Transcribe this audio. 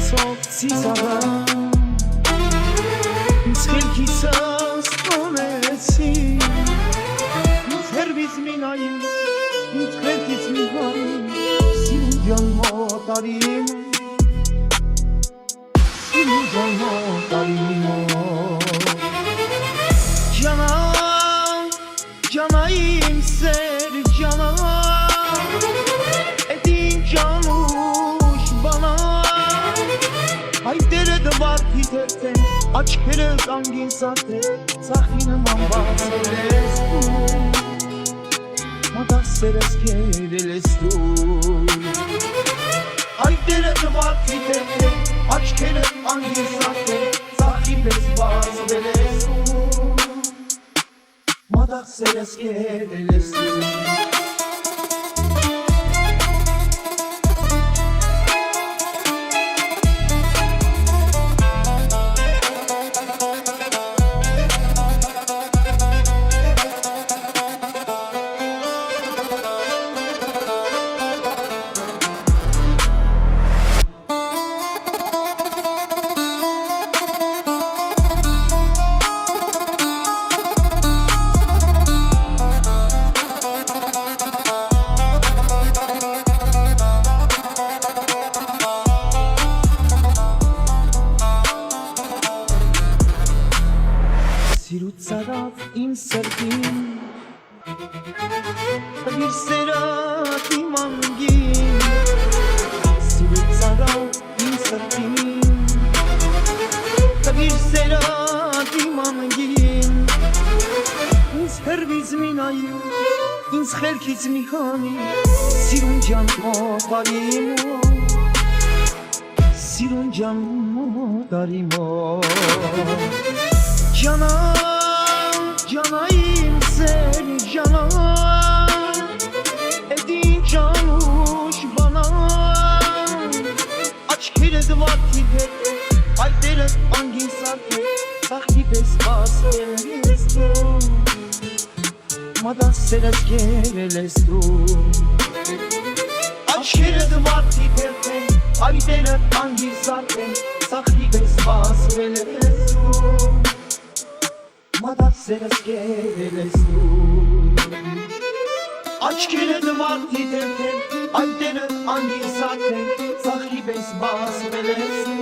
Սով ծիծաղան ինձ խելքիցս տոնեցի ինձ հերվից մի նային ինձ խելքից մի հարին սիրունդյան մոտարին սիրունդյան մոտարին Ջանա ջանա իմ սեր ջանա Էդ իմ ջանուշ բանա Այ դերը դվարդի դերտեն աչքերս անգին սատեն ծախի նման բացել ես դու Մատասերս կերել ես դու Այ դերը դվարդի դերտեն աչքերս անգին սատեն ծախի պես բացել ես դու Մատասերս կերել ես դու Սիրուց սարավ իմ սրտին Տվիր սերատ իմ անգին Սիրուց սարավ իմ սրտին Տվիր սերատ իմ անգին Ինձ հերվից մի նային Ինձ խելքից մի հանի Սիրունջան մոտարի մոտ Սիրունջան մոտարի մոտ Ջանա, ջանա իմ սեր ջանա Էդ իմ ջանուշ բանա Աչքերը դվարդի դեպ Այդերը անգին սարդե Սախի պես ասել ես դու Մատասերս կերել ես դու Աչքերը դվարդի դեպ Այդերը անգին սարդե Սախի պես ասել ես դու Մատասերս կերել ես դու Աչքերը դվարդի դեպ Այդերը անգին սարդե Սախի պես ասել ես դու